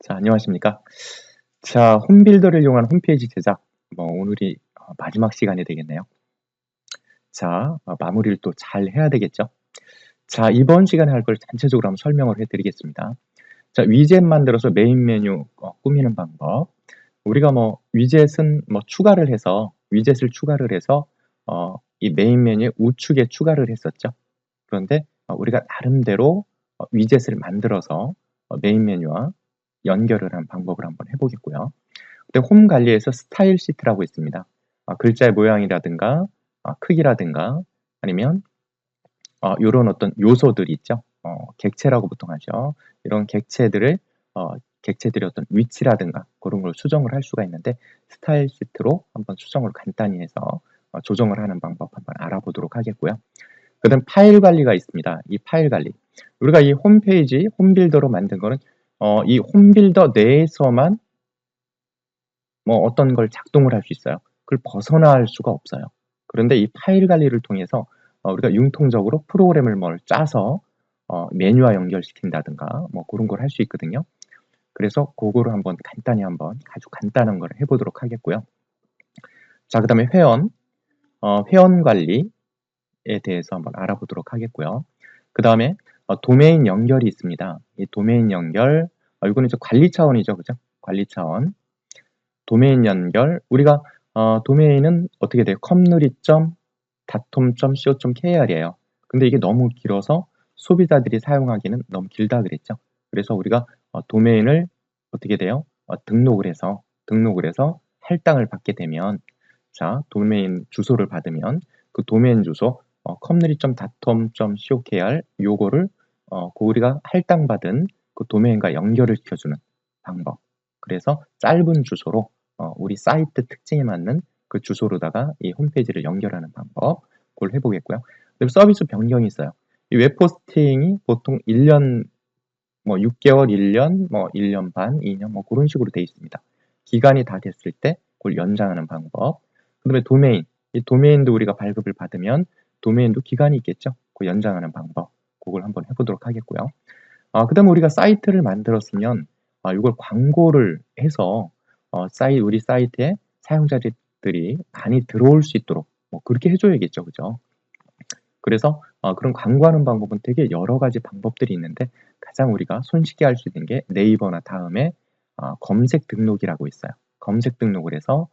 자, 안녕하십니까. 자, 홈빌더를 이용한 홈페이지 제작. 오늘이 마지막 시간이 되겠네요. 자, 마무리를 또 잘 해야 되겠죠. 자, 이번 시간에 할 걸 전체적으로 한번 설명을 해드리겠습니다. 자, 위젯 만들어서 메인 메뉴 꾸미는 방법. 우리가 위젯은 위젯을 추가를 해서 이 메인 메뉴 우측에 추가를 했었죠. 그런데 우리가 나름대로 위젯을 만들어서 메인 메뉴와 연결을 한 방법을 한번 해보겠고요. 근데 홈 관리에서 스타일 시트라고 있습니다. 글자의 모양이라든가 크기라든가 아니면 이런 어떤 요소들이 있죠. 객체라고 보통 하죠. 이런 객체들의 어떤 위치라든가 그런 걸 수정을 할 수가 있는데 스타일 시트로 한번 수정을 간단히 해서 조정을 하는 방법 한번 알아보도록 하겠고요. 그 다음 파일 관리가 있습니다. 이 파일 관리. 우리가 이 홈페이지, 홈빌더로 만든 거는 이 홈빌더 내에서만 어떤 걸 작동을 할 수 있어요. 그걸 벗어날 수가 없어요. 그런데 이 파일 관리를 통해서 우리가 융통적으로 프로그램을 짜서 메뉴와 연결시킨다든가 그런 걸 할 수 있거든요. 그래서 그거를 한번 간단히 아주 간단한 걸 해보도록 하겠고요. 자, 그 다음에 회원 관리에 대해서 한번 알아보도록 하겠고요. 그 다음에 도메인 연결이 있습니다. 이 도메인 연결, 이거는 이제 관리 차원이죠, 그죠? 관리 차원. 도메인 연결, 우리가 도메인은 어떻게 돼요? comnuri.datom.co.kr이에요. 근데 이게 너무 길어서 소비자들이 사용하기는 너무 길다 그랬죠. 그래서 우리가 도메인을 어떻게 돼요? 등록을 해서 할당을 받게 되면, 자, 도메인 주소를 받으면 그 도메인 주소 comnuri.datom.co.kr 요거를 우리가 할당받은 그 도메인과 연결을 시켜주는 방법. 그래서 짧은 주소로 우리 사이트 특징에 맞는 그 주소로다가 이 홈페이지를 연결하는 방법, 그걸 해보겠고요. 그리고 서비스 변경이 있어요. 이 웹포스팅이 보통 1년, 6개월, 1년, 1년 반, 2년, 그런 식으로 되어 있습니다. 기간이 다 됐을 때 그걸 연장하는 방법. 그 다음에 도메인, 이 도메인도 우리가 발급을 받으면 도메인도 기간이 있겠죠. 그 연장하는 방법, 그걸 한번 해보도록 하겠고요. 그 다음에 우리가 사이트를 만들었으면 이걸 광고를 해서 우리 사이트에 사용자들이 많이 들어올 수 있도록 그렇게 해줘야겠죠, 그죠? 그래서 그런 광고하는 방법은 되게 여러 가지 방법들이 있는데 가장 우리가 손쉽게 할 수 있는 게 네이버나 다음에 검색 등록이라고 있어요. 검색 등록을 해서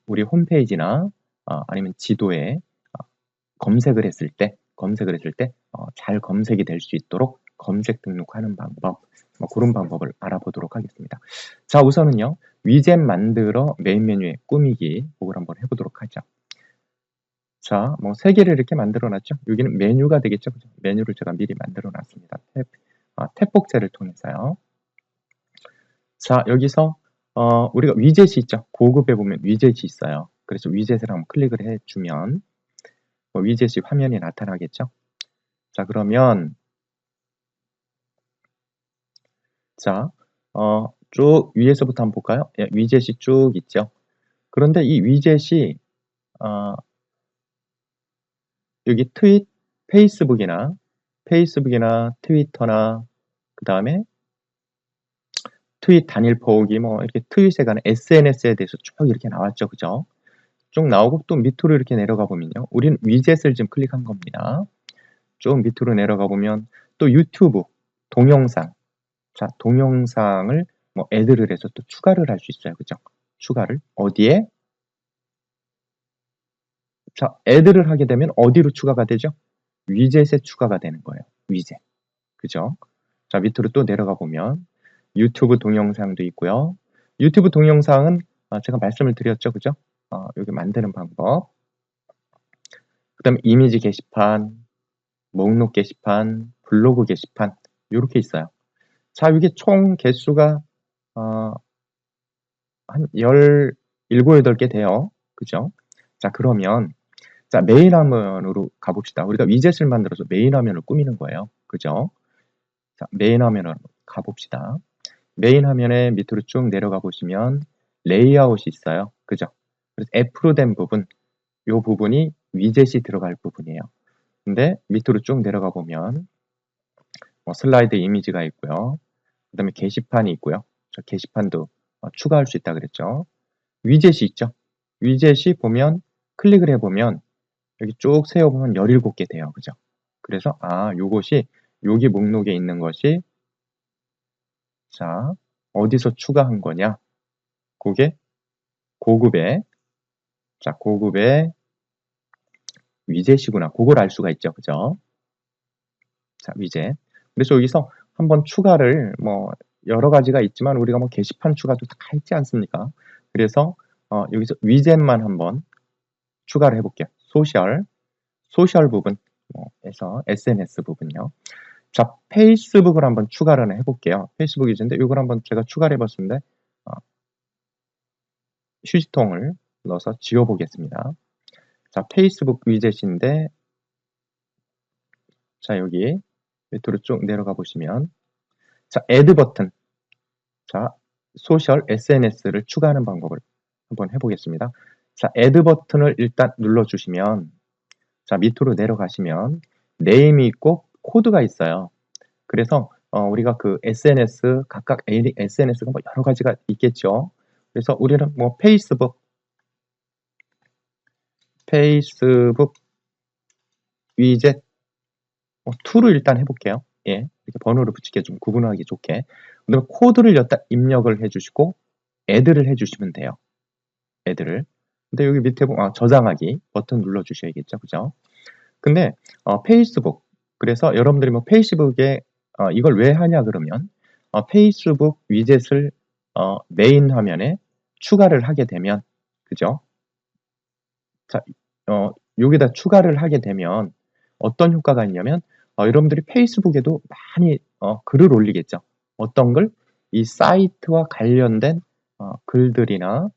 우리 홈페이지나 아니면 지도에 검색을 했을 때 잘 검색이 될 수 있도록 검색 등록하는 방법, 그런 방법을 알아보도록 하겠습니다. 자, 우선은요, 위젯 만들어 메인 메뉴에 꾸미기, 그걸 한번 해보도록 하죠. 자, 3개를 이렇게 만들어 놨죠. 여기는 메뉴가 되겠죠. 그죠? 메뉴를 제가 미리 만들어 놨습니다. 탭 복제를 통해서요. 자, 여기서 우리가 위젯이 있죠. 고급에 보면 위젯이 있어요. 그래서 위젯을 한번 클릭을 해주면 위젯이 화면이 나타나겠죠. 자, 그러면 자, 쭉 위에서부터 한번 볼까요? 예, 위젯이 쭉 있죠. 그런데 이 위젯이 여기 페이스북이나 트위터나 그 다음에 트윗 단일 포기 이렇게 트윗에 관한 SNS에 대해서 쭉 이렇게 나왔죠, 그죠? 쭉 나오고 또 밑으로 이렇게 내려가 보면요, 우리는 위젯을 지금 클릭한 겁니다. 쭉 밑으로 내려가 보면 또 유튜브 동영상, 자, 동영상을 애드를 해서 또 추가를 할 수 있어요, 그죠? 추가를 어디에? 자, 애드를 하게 되면 어디로 추가가 되죠? 위젯에 추가가 되는 거예요. 위젯, 그죠? 자, 밑으로 또 내려가 보면 유튜브 동영상도 있고요. 유튜브 동영상은 제가 말씀을 드렸죠, 그죠? 여기 만드는 방법. 그 다음에 이미지 게시판, 목록 게시판, 블로그 게시판, 이렇게 있어요. 자, 이게 총 개수가 한 17, 8개 돼요. 그죠? 자, 그러면 자, 메인 화면으로 가봅시다. 우리가 위젯을 만들어서 메인 화면을 꾸미는 거예요. 그죠? 자, 메인 화면으로 가봅시다. 메인 화면에 밑으로 쭉 내려가 보시면 레이아웃이 있어요. 그죠? 그래서 F로 된 부분, 이 부분이 위젯이 들어갈 부분이에요. 근데 밑으로 쭉 내려가 보면 슬라이드 이미지가 있고요. 그 다음에 게시판이 있고요. 저 게시판도 추가할 수 있다 그랬죠. 위젯이 있죠. 위젯이 보면 클릭을 해보면 여기 쭉 세어보면 17개 돼요. 그죠? 그래서 요것이 여기 목록에 있는 것이 자 어디서 추가한 거냐? 그게 고급의 고급의 위젯이구나. 그걸 알 수가 있죠. 그죠? 자, 위젯. 그래서 여기서 한번 추가를 여러 가지가 있지만 우리가 게시판 추가도 다 있지 않습니까? 그래서 여기서 위젯만 한번 추가를 해볼게요. 소셜 부분에서 SNS 부분요. 자, 페이스북을 한번 추가를 해볼게요. 페이스북 위젯인데 이걸 한번 제가 추가를 해봤는데 휴지통을 넣어서 지워보겠습니다. 자, 페이스북 위젯인데 자, 여기 밑으로 쭉 내려가 보시면 자, 애드 버튼. 자, 소셜 SNS를 추가하는 방법을 한번 해보겠습니다. 자, 애드 버튼을 일단 눌러주시면 자, 밑으로 내려가시면 네임이 있고 코드가 있어요. 그래서 우리가 그 SNS 각각 SNS가 여러 가지가 있겠죠. 그래서 우리는 페이스북 위젯 2로 일단 해볼게요. 예, 이렇게 번호를 붙이게 좀 구분하기 좋게. 그다음에 코드를 여기다 입력을 해주시고 애드를 해주시면 돼요. 애드를. 근데 여기 밑에 보면 저장하기 버튼 눌러주셔야겠죠, 그죠? 근데 페이스북. 그래서 여러분들이 페이스북에 이걸 왜 하냐 그러면 페이스북 위젯을 메인 화면에 추가를 하게 되면 그죠? 자, 여기다 추가를 하게 되면 어떤 효과가 있냐면 여러분들이 페이스북에도 많이 글을 올리겠죠. 어떤 글? 이 사이트와 관련된 글들이나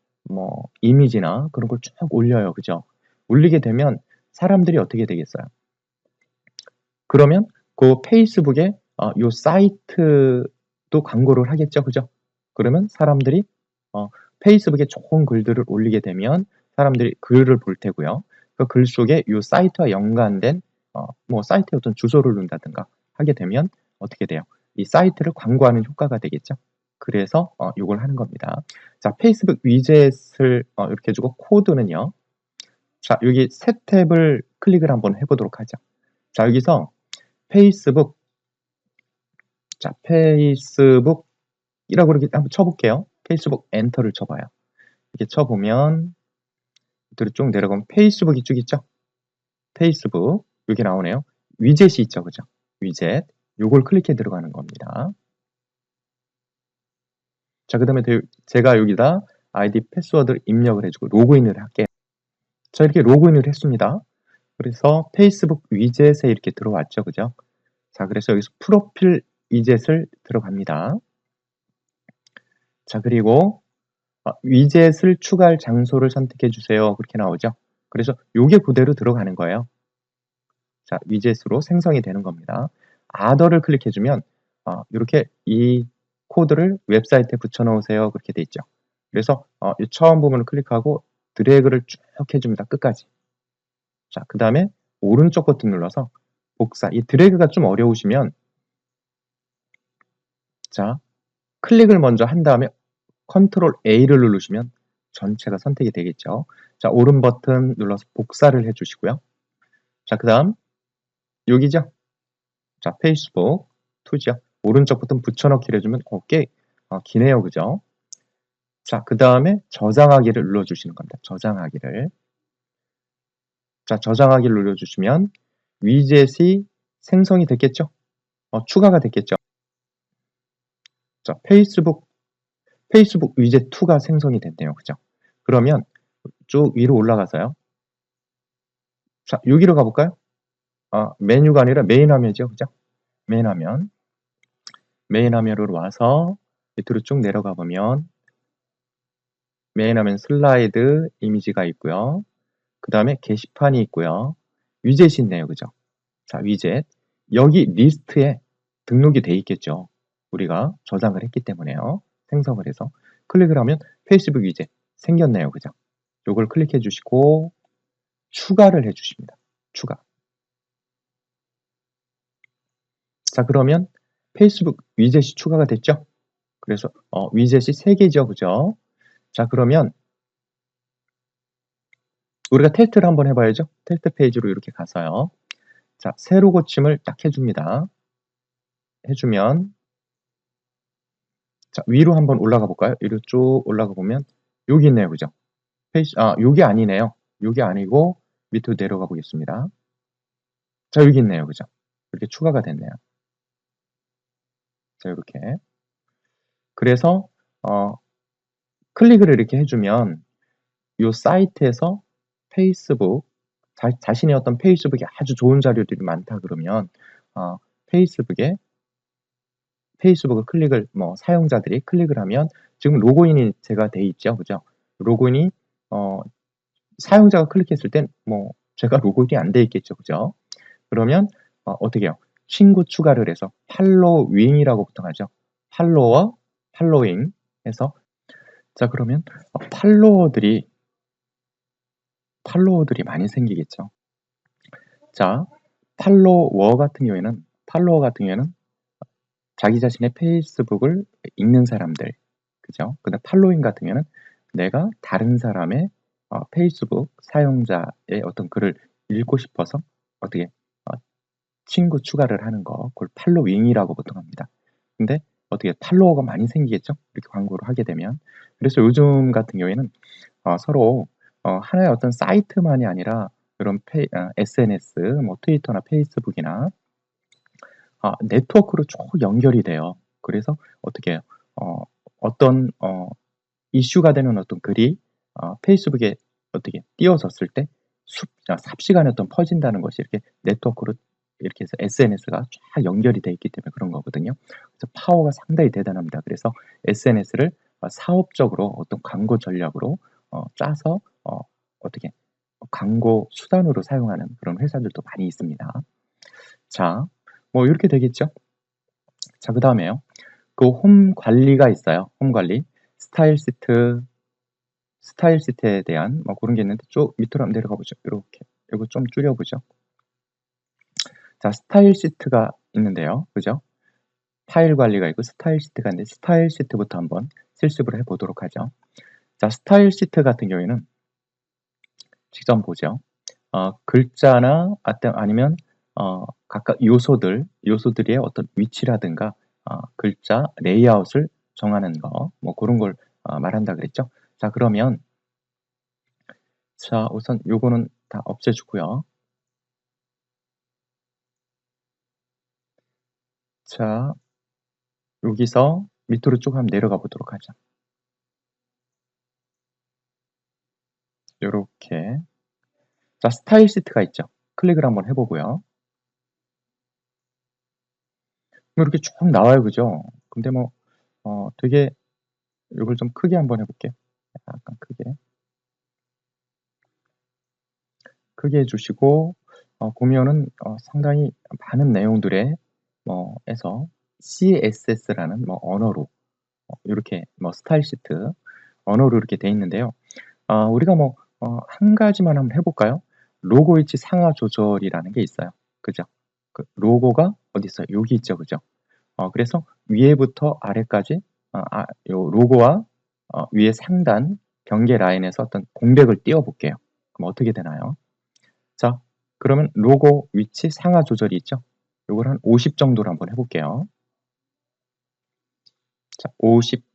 이미지나 그런 걸 쭉 올려요. 그죠? 올리게 되면 사람들이 어떻게 되겠어요? 그러면 그 페이스북에 요 사이트도 광고를 하겠죠. 그죠? 그러면 사람들이 페이스북에 좋은 글들을 올리게 되면 사람들이 글을 볼 테고요. 그 글 속에 요 사이트와 연관된 사이트에 어떤 주소를 넣는다든가 하게 되면 어떻게 돼요? 이 사이트를 광고하는 효과가 되겠죠. 그래서 이걸 하는 겁니다. 자, 페이스북 위젯을 이렇게 해주고 코드는요. 자, 여기 새 탭을 클릭을 한번 해보도록 하죠. 자, 여기서 페이스북 페이스북이라고 이렇게 한번 쳐볼게요. 페이스북 엔터를 쳐봐요. 이렇게 쳐보면 밑으로 쭉 내려가면 페이스북이 쭉 있죠. 페이스북 여기 나오네요. 위젯이 있죠, 그죠? 위젯 요걸 클릭해 들어가는 겁니다. 자, 그 다음에 제가 여기다 아이디 패스워드를 입력을 해주고 로그인을 할게요. 자, 이렇게 로그인을 했습니다. 그래서 페이스북 위젯에 이렇게 들어왔죠, 그죠? 자, 그래서 여기서 프로필 위젯을 들어갑니다. 자, 그리고 위젯을 추가할 장소를 선택해 주세요. 그렇게 나오죠. 그래서 요게 그대로 들어가는 거예요. 자, 위젯으로 생성이 되는 겁니다. 아더를 클릭해 주면 이렇게 이 코드를 웹사이트에 붙여 놓으세요. 그렇게 돼 있죠. 그래서 이 처음 부분을 클릭하고 드래그를 쭉 해줍니다. 끝까지. 자, 그 다음에 오른쪽 버튼 눌러서 복사. 이 드래그가 좀 어려우시면 자, 클릭을 먼저 한 다음에 컨트롤 A를 누르시면 전체가 선택이 되겠죠. 자, 오른 버튼 눌러서 복사를 해주시고요. 자, 그 다음 여기죠. 자, 페이스북 2죠. 오른쪽 버튼 붙여넣기를 해주면 꽤 기네요. 그죠? 자, 그 다음에 저장하기를 눌러주시는 겁니다. 저장하기를. 자, 저장하기를 눌러주시면 위젯이 생성이 됐겠죠? 추가가 됐겠죠? 자, 페이스북 위젯 2가 생성이 됐네요. 그죠? 그러면 쭉 위로 올라가서요. 자, 여기로 가볼까요? 메뉴가 아니라 메인 화면이죠. 그죠? 메인 화면으로 와서 밑으로 쭉 내려가 보면 메인 화면 슬라이드 이미지가 있고요. 그 다음에 게시판이 있고요. 위젯이 있네요. 그죠? 자, 위젯. 여기 리스트에 등록이 돼 있겠죠. 우리가 저장을 했기 때문에요. 생성을 해서. 클릭을 하면 페이스북 위젯 생겼네요. 그죠? 요걸 클릭해 주시고 추가를 해 주십니다. 추가. 자, 그러면 페이스북 위젯이 추가가 됐죠? 그래서 위젯이 3개죠. 그죠? 자, 그러면 우리가 테스트를 한번 해봐야죠. 테스트 페이지로 이렇게 가서요. 자, 세로 고침을 딱 해줍니다. 해주면 자, 위로 한번 올라가 볼까요? 위로 쭉 올라가 보면 여기 있네요. 그죠? 여기 아니네요. 여기 아니고 밑으로 내려가 보겠습니다. 자, 여기 있네요. 그죠? 이렇게 추가가 됐네요. 자, 이렇게. 그래서 클릭을 이렇게 해주면 이 사이트에서 페이스북, 자신의 어떤 페이스북에 아주 좋은 자료들이 많다 그러면 페이스북을 사용자들이 클릭을 하면 지금 로그인이 제가 돼 있죠. 그죠? 로그인이 사용자가 클릭했을 땐 제가 로그인이 안 돼 있겠죠. 그죠? 그러면 어떻게 해요? 친구 추가를 해서 팔로윙이라고 보통 하죠. 팔로워, 팔로잉 해서 자, 그러면 팔로워들이 많이 생기겠죠. 자, 팔로워 같은 경우에는 자기 자신의 페이스북을 읽는 사람들, 그죠? 근데 팔로잉 같은 경우는 내가 다른 사람의 페이스북 사용자의 어떤 글을 읽고 싶어서 어떻게 친구 추가를 하는 거, 그걸 팔로윙이라고 보통 합니다. 근데 어떻게 팔로워가 많이 생기겠죠? 이렇게 광고를 하게 되면. 그래서 요즘 같은 경우에는 서로 하나의 어떤 사이트만이 아니라 이런 SNS, 트위터나 페이스북이나 네트워크로 쭉 연결이 돼요. 그래서 어떻게 해요? 어떤 이슈가 되는 어떤 글이 페이스북에 어떻게 띄워졌을 때 삽시간에 어떤 퍼진다는 것이 이렇게 네트워크로 이렇게 해서 SNS가 쫙 연결이 돼 있기 때문에 그런 거거든요. 그래서 파워가 상당히 대단합니다. 그래서 SNS를 사업적으로 어떤 광고 전략으로 짜서 어떻게 광고 수단으로 사용하는 그런 회사들도 많이 있습니다. 자, 이렇게 되겠죠. 자, 그 다음에요. 그 홈 관리가 있어요. 홈 관리. 스타일 시트에 대한 그런 게 있는데 쭉 밑으로 한번 내려가 보죠. 이렇게. 이거 좀 줄여보죠. 자, 스타일 시트가 있는데요. 그죠? 파일 관리가 있고 스타일 시트가 있는데 스타일 시트부터 한번 실습을 해보도록 하죠. 자, 스타일 시트 같은 경우에는 직접 보죠. 글자나 아니면 각각 요소들의 어떤 위치라든가 글자 레이아웃을 정하는 거, 그런 걸 말한다 그랬죠. 자, 그러면 자, 우선 요거는 다 없애주고요. 자, 여기서 밑으로 쭉 한번 내려가 보도록 하죠. 요렇게. 자, 스타일 시트가 있죠. 클릭을 한번 해보고요. 이렇게 쭉 나와요. 그죠? 근데 되게 이걸 좀 크게 한번 해볼게요. 약간 크게 해주시고 보면은 상당히 많은 내용들의 에서 CSS라는 언어로 이렇게 스타일 시트 언어로 이렇게 돼 있는데요. 우리가 한 가지만 한번 해볼까요? 로고 위치 상하 조절이라는 게 있어요. 그죠? 그 로고가 어디 있어요? 여기 있죠. 그죠? 그래서 위에부터 아래까지 요 로고와 위에 상단 경계 라인에서 어떤 공백을 띄워 볼게요. 그럼 어떻게 되나요? 자, 그러면 로고 위치 상하 조절이 있죠? 요걸 한 50 정도로 한번 해볼게요. 자, 50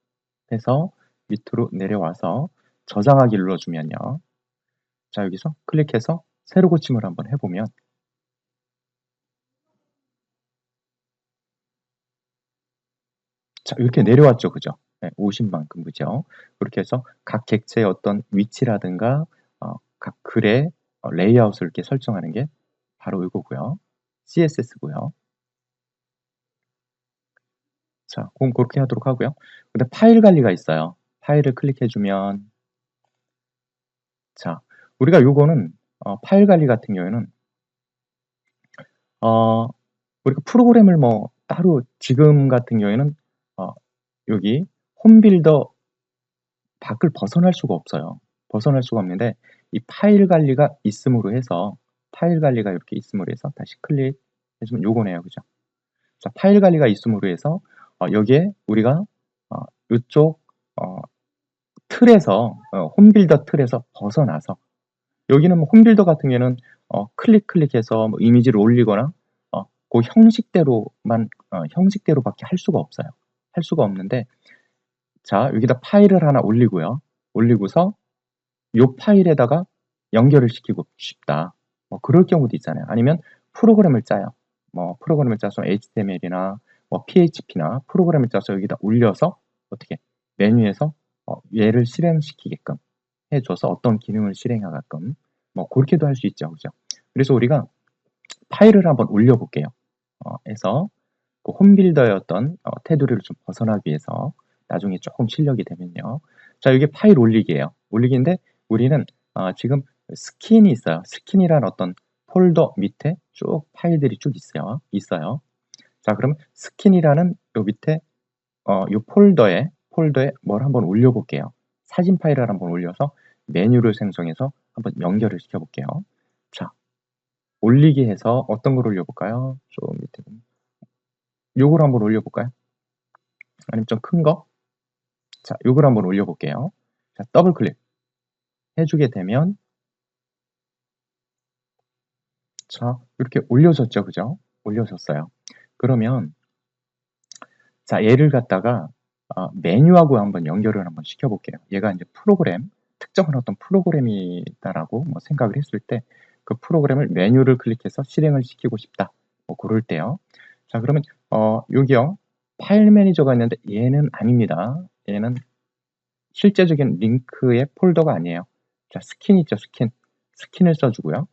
해서 밑으로 내려와서 저장하기 눌러주면요. 자, 여기서 클릭해서 세로 고침을 한번 해보면 자, 이렇게 내려왔죠. 그죠? 네, 50만큼, 그죠? 그렇게 해서 각 객체의 어떤 위치라든가 각 글의 레이아웃을 이렇게 설정하는 게 바로 이거고요. CSS고요. 자, 그렇게 하도록 하고요. 근데 파일 관리가 있어요. 파일을 클릭해주면 자, 우리가 요거는 파일 관리 같은 경우에는 우리가 프로그램을 따로 지금 같은 경우에는 여기 홈빌더 밖을 벗어날 수가 없어요. 벗어날 수가 없는데 이 파일 관리가 있음으로 해서 다시 클릭해주면 요거네요. 그죠? 자, 파일 관리가 있음으로 해서 여기에 우리가 이쪽 틀에서 홈빌더 틀에서 벗어나서 여기는 뭐 홈빌더 같은 경우에는 클릭해서 뭐 이미지를 올리거나 그 형식대로만 형식대로밖에 할 수가 없어요. 할 수가 없는데 자 여기다 파일을 하나 올리고요. 올리고서 요 파일에다가 연결을 시키고 싶다. 뭐 그럴 경우도 있잖아요. 아니면 프로그램을 짜요. 뭐 프로그램을 짜서 HTML이나 뭐 PHP나 프로그램을 짜서 여기다 올려서 어떻게 메뉴에서 얘를 실행시키게끔 해줘서 어떤 기능을 실행하게끔 뭐 그렇게도 할 수 있죠. 그죠? 그래서 우리가 파일을 한번 올려볼게요. 해서 그 홈빌더의 어떤 테두리를 좀 벗어나기 위해서 나중에 조금 실력이 되면요. 자, 이게 파일 올리기예요. 올리기인데 우리는 지금 스킨이 있어요. 스킨이란 어떤 폴더 밑에 쭉 파일들이 쭉 있어요. 자, 그럼 스킨이라는 요 밑에 요 폴더에 뭘 한번 올려볼게요. 사진 파일을 한번 올려서 메뉴를 생성해서 한번 연결을 시켜볼게요. 자, 올리기 해서 어떤 걸 올려볼까요? 좀 밑에 요걸 한번 올려볼까요? 아니면 좀 큰 거? 자, 요걸 한번 올려볼게요. 자, 더블 클릭 해주게 되면 자, 이렇게 올려졌죠, 그죠? 올려졌어요. 그러면 자, 얘를 갖다가 메뉴하고 한번 연결을 한번 시켜볼게요. 얘가 이제 프로그램, 특정한 어떤 프로그램이다라고 뭐 생각을 했을 때 그 프로그램을 메뉴를 클릭해서 실행을 시키고 싶다. 뭐 그럴 때요. 자, 그러면 여기요. 파일 매니저가 있는데 얘는 아닙니다. 얘는 실제적인 링크의 폴더가 아니에요. 자, 스킨 있죠, 스킨. 스킨을 써주고요.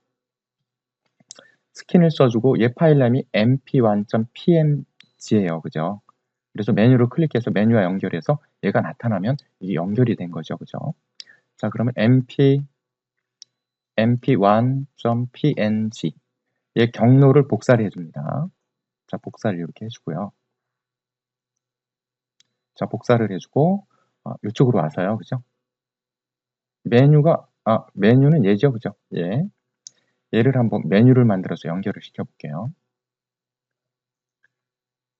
스킨을 써주고 얘 파일명이 mp1.png예요. 그죠? 그래서 메뉴를 클릭해서 메뉴와 연결해서 얘가 나타나면 이게 연결이 된 거죠. 그죠? 자, 그러면 mp1.png 얘 경로를 복사를 해줍니다. 자, 복사를 이렇게 해주고요. 자, 복사를 해주고 이쪽으로 와서요. 그죠? 메뉴는 얘죠. 그죠? 예. 얘를 한번 메뉴를 만들어서 연결을 시켜볼게요.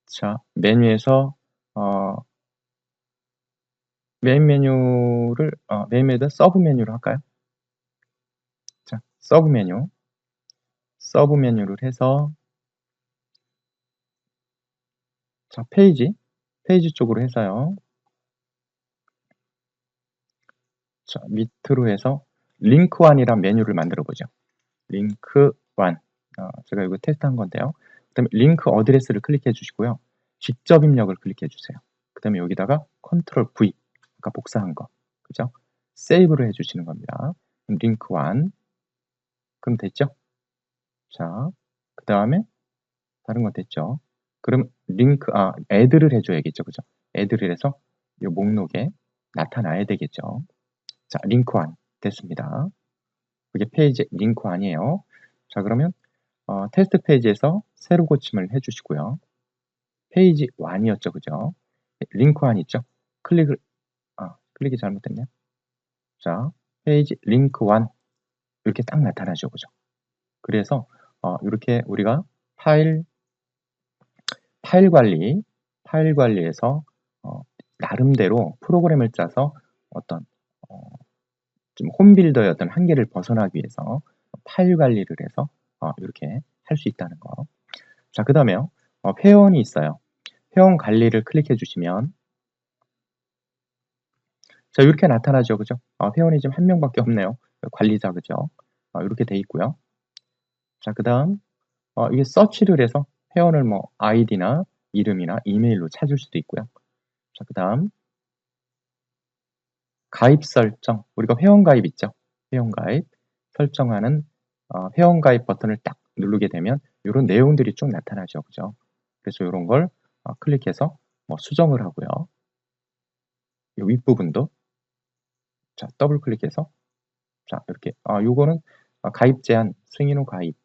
자, 메뉴에서 메인 메뉴에다 서브 메뉴를 할까요? 자, 서브 메뉴를 해서 자, 페이지 쪽으로 해서요. 자, 밑으로 해서 링크1이란 메뉴를 만들어 보죠. 링크1 제가 이거 테스트한 건데요. 그 다음에 링크 어드레스를 클릭해 주시고요. 직접 입력을 클릭해 주세요. 그 다음에 여기다가 컨트롤 V 아까 복사한 거 그죠? 세이브를 해 주시는 겁니다. 링크1 그럼 됐죠? 자, 그 다음에 다른 거 됐죠? 그럼 애드를 해줘야겠죠, 그죠? 애드를 해서 이 목록에 나타나야 되겠죠. 자, 링크1 됐습니다. 그게 페이지 링크1이에요. 자, 그러면 테스트 페이지에서 새로 고침을 해주시고요. 페이지 1이었죠, 그죠? 링크1 있죠? 클릭이 잘못됐네요. 자, 페이지 링크1 이렇게 딱 나타나죠, 그죠? 그래서 이렇게 우리가 파일 관리에서 나름대로 프로그램을 짜서 어떤 좀 홈빌더의 어떤 한계를 벗어나기 위해서 파일 관리를 해서 이렇게 할 수 있다는 거. 자, 그 다음에요. 회원이 있어요. 회원 관리를 클릭해 주시면 자, 이렇게 나타나죠. 그죠? 회원이 지금 한 명밖에 없네요. 관리자, 그죠? 이렇게 돼 있고요. 자, 그 다음 이게 서치를 해서 회원을 뭐 아이디나 이름이나 이메일로 찾을 수도 있고요. 자, 그 다음 가입 설정 우리가 회원가입 있죠. 회원가입 설정하는 회원가입 버튼을 딱 누르게 되면 이런 내용들이 쭉 나타나죠. 그죠? 그래서 이런 걸 클릭해서 뭐 수정을 하고요. 이 윗부분도 자 더블 클릭해서 자 이렇게 요거는 가입 제한 승인 후 가입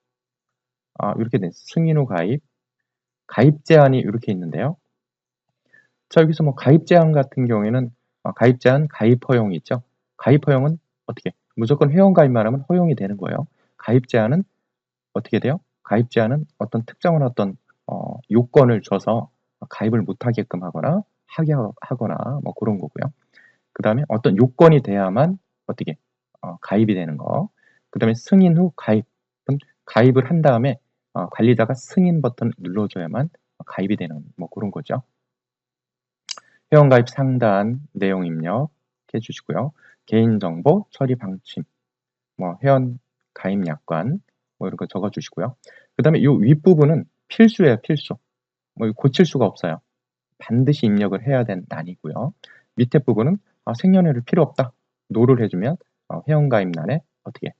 이렇게 된 승인 후 가입 제한이 이렇게 있는데요. 자, 여기서 뭐 가입 제한 같은 경우에는 가입 제한, 가입 허용이 있죠. 가입 허용은 어떻게? 무조건 회원 가입만 하면 허용이 되는 거예요. 가입 제한은 어떻게 돼요? 가입 제한은 어떤 특정한 어떤 요건을 줘서 가입을 못하게끔 하거나 하거나 뭐 그런 거고요. 그 다음에 어떤 요건이 돼야만 어떻게 가입이 되는 거. 그 다음에 승인 후 가입은 가입을 한 다음에 관리자가 승인 버튼 눌러줘야만 가입이 되는 뭐 그런 거죠. 회원가입 상단 내용 입력 해주시고요. 개인정보 처리 방침, 뭐 회원 가입 약관 뭐 이런 거 적어주시고요. 그 다음에 이 윗부분은 필수예요, 필수. 뭐 고칠 수가 없어요. 반드시 입력을 해야 되는 난이고요. 밑에 부분은 생년월일 필요 없다. 노를 해주면 회원가입란에 어떻게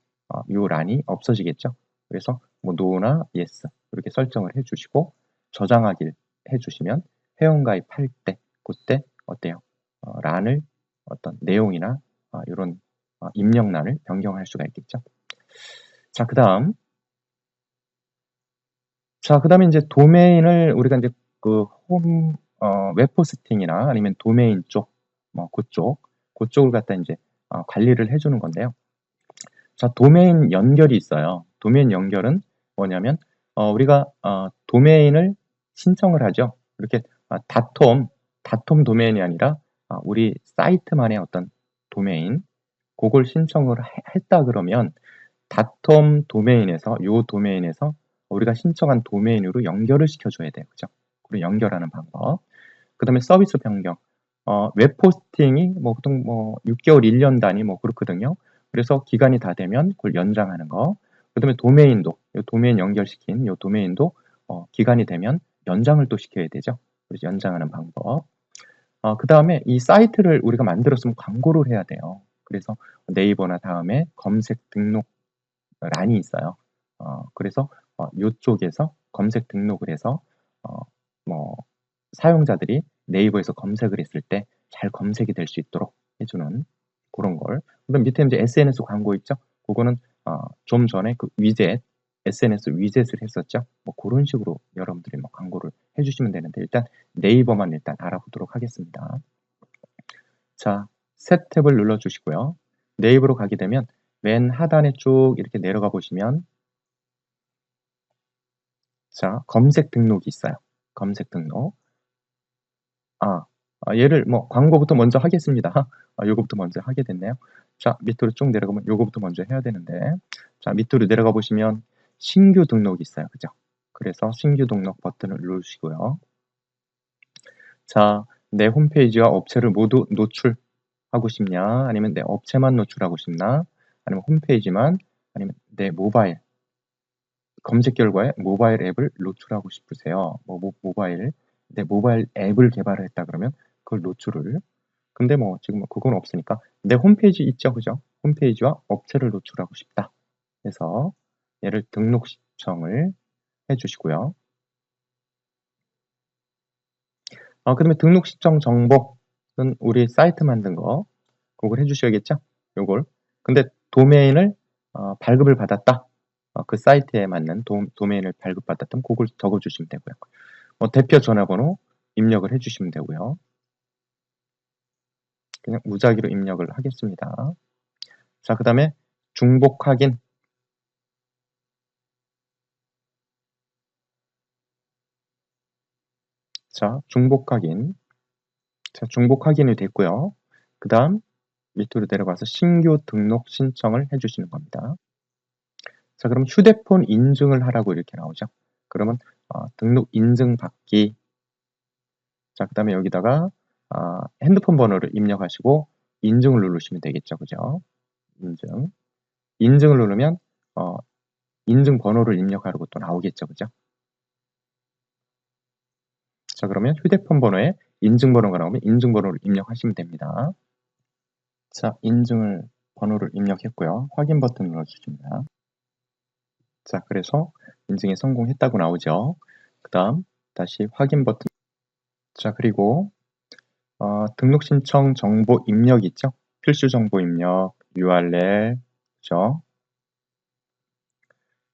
이 란이 없어지겠죠. 그래서 뭐 노나 예스 이렇게 설정을 해주시고 저장하기를 해주시면 회원가입할 때 그때 어때요? 란을 어떤 내용이나 이런 입력란을 변경할 수가 있겠죠. 자, 그 다음에 이제 도메인을 우리가 이제 그 웹호스팅이나 아니면 도메인 쪽, 뭐 그쪽을 갖다 이제 관리를 해주는 건데요. 자, 도메인 연결이 있어요. 도메인 연결은 뭐냐면 우리가 도메인을 신청을 하죠. 이렇게 닷홈 도메인이 아니라 우리 사이트만의 어떤 도메인, 그걸 신청을 했다 그러면 닷홈 도메인에서 우리가 신청한 도메인으로 연결을 시켜줘야 돼요. 그죠? 그리고 연결하는 방법. 그 다음에 서비스 변경. 웹 호스팅이 뭐 보통 뭐 6개월, 1년 단위 뭐 그렇거든요. 그래서 기간이 다 되면 그걸 연장하는 거. 그 다음에 도메인도, 도메인 연결시킨 이 도메인도 기간이 되면 연장을 또 시켜야 되죠. 그래서 연장하는 방법. 그 다음에 이 사이트를 우리가 만들었으면 광고를 해야 돼요. 그래서 네이버나 다음에 검색 등록 란이 있어요. 그래서 이쪽에서 검색 등록을 해서 뭐 사용자들이 네이버에서 검색을 했을 때 잘 검색이 될 수 있도록 해주는 그런 걸. 그다음 밑에 이제 SNS 광고 있죠. 그거는 좀 전에 그 위젯 SNS 위젯을 했었죠. 뭐 그런 식으로 여러분들이 뭐 광고를 해주시면 되는데 일단 네이버만 일단 알아보도록 하겠습니다. 자, 새 탭을 눌러주시고요. 네이버로 가게 되면 맨 하단에 쭉 이렇게 내려가 보시면 자, 검색 등록이 있어요. 검색 등록. 얘를 뭐 광고부터 먼저 하겠습니다. 요거부터 먼저 하게 됐네요. 자, 밑으로 쭉 내려가면 요거부터 먼저 해야 되는데 자, 밑으로 내려가 보시면 신규 등록이 있어요. 그죠? 그래서 신규 등록 버튼을 누르시고요. 자, 내 홈페이지와 업체를 모두 노출하고 싶냐? 아니면 내 업체만 노출하고 싶나? 아니면 홈페이지만? 아니면 내 모바일 검색 결과에 모바일 앱을 노출하고 싶으세요. 내 모바일 앱을 개발을 했다 그러면 그걸 노출을. 근데 뭐 지금 그건 없으니까 내 홈페이지 있죠, 그죠? 홈페이지와 업체를 노출하고 싶다. 해서 얘를 등록 신청을 해주시고요. 그 다음에 등록 신청 정보는 우리 사이트 만든 거 그걸 해주셔야겠죠? 요걸. 근데 도메인을 발급을 받았다. 그 사이트에 맞는 도메인을 발급받았던 그걸 적어주시면 되고요. 대표 전화번호 입력을 해주시면 되고요. 그냥 무작위로 입력을 하겠습니다. 자, 그 다음에 중복 확인. 자, 중복 확인. 자, 중복 확인이 됐고요. 그 다음 밑으로 내려가서 신규 등록 신청을 해주시는 겁니다. 자, 그럼 휴대폰 인증을 하라고 이렇게 나오죠. 그러면 등록 인증 받기. 자, 그 다음에 여기다가 핸드폰 번호를 입력하시고 인증을 누르시면 되겠죠. 그죠? 인증을 누르면 인증 번호를 입력하라고 또 나오겠죠. 그죠? 자, 그러면 휴대폰 번호에 인증 번호가 나오면 인증 번호를 입력하시면 됩니다. 자, 인증을 번호를 입력했고요. 확인 버튼 눌러주십니다. 자, 그래서 인증에 성공했다고 나오죠. 그 다음 다시 확인 버튼. 자, 그리고 등록 신청 정보 입력 있죠? 필수 정보 입력, URL, 그죠?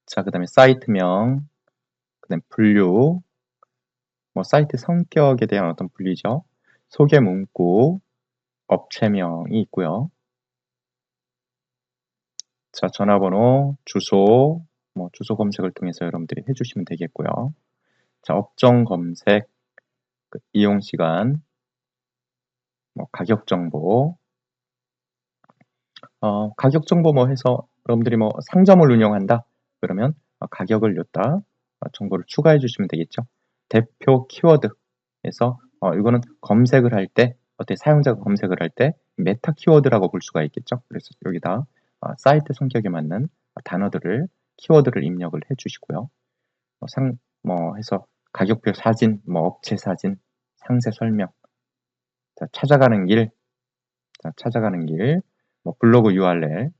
자, 그 다음에 사이트명, 그 다음에 분류, 뭐 사이트 성격에 대한 어떤 분류죠. 소개 문구, 업체명이 있고요. 자, 전화번호, 주소, 뭐 주소 검색을 통해서 여러분들이 해주시면 되겠고요. 자, 업종 검색, 이용 시간, 가격 정보, 가격 정보 뭐 해서 여러분들이 뭐 상점을 운영한다 그러면 가격을 여기다 정보를 추가해 주시면 되겠죠. 대표 키워드에서 이거는 검색을 할 때 어떻게 사용자가 검색을 할 때 메타 키워드라고 볼 수가 있겠죠. 그래서 여기다 사이트 성격에 맞는 단어들을 키워드를 입력을 해 주시고요. 해서 가격표 사진, 뭐 업체 사진, 상세 설명, 자, 찾아가는 길, 뭐 블로그 URL,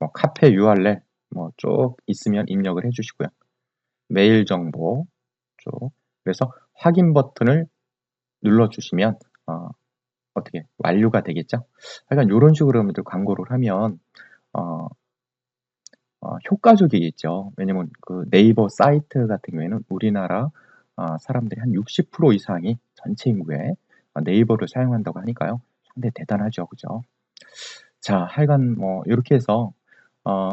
뭐 카페 URL 뭐 쭉 있으면 입력을 해 주시고요. 메일 정보 쭉. 그래서 확인 버튼을 눌러 주시면 어떻게 완료가 되겠죠. 약간 요런 식으로 여러분들 광고를 하면 어 효과적이겠죠. 왜냐면 그 네이버 사이트 같은 경우에는 우리나라 사람들이 한 60% 이상이 전체 인구의 네이버를 사용한다고 하니까요. 상당히 대단하죠. 그죠? 자, 하여간 뭐 요렇게 해서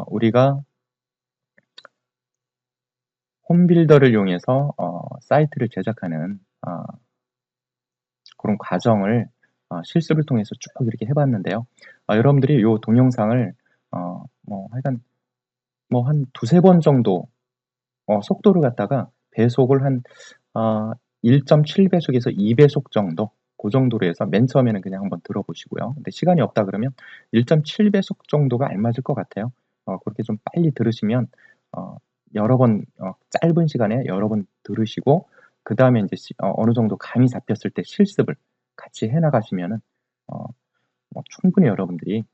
우리가 홈빌더를 이용해서 사이트를 제작하는 그런 과정을 실습을 통해서 쭉 이렇게 해봤는데요. 여러분들이 요 동영상을 뭐 하여간 뭐 한 두세 번 정도 속도를 갖다가 배속을 한 1.7배속에서 2배속 정도 그 정도로 해서 맨 처음에는 그냥 한번 들어보시고요. 근데 시간이 없다 그러면 1.7배속 정도가 알맞을 것 같아요. 그렇게 좀 빨리 들으시면 여러 번 짧은 시간에 여러 번 들으시고 그 다음에 이제 어느 정도 감이 잡혔을 때 실습을 같이 해나가시면은 뭐 충분히 여러분들이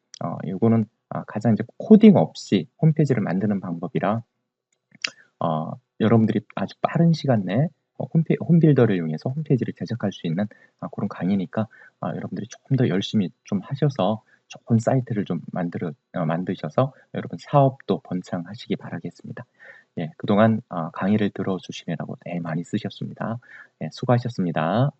이거는 가장 이제 코딩 없이 홈페이지를 만드는 방법이라 여러분들이 아주 빠른 시간 내에 홈빌더를 이용해서 홈페이지를 제작할 수 있는 그런 강의니까 여러분들이 조금 더 열심히 좀 하셔서 좋은 사이트를 좀 만드셔서 여러분 사업도 번창하시기 바라겠습니다. 예, 그동안 강의를 들어주시느라고 많이 쓰셨습니다. 예, 수고하셨습니다.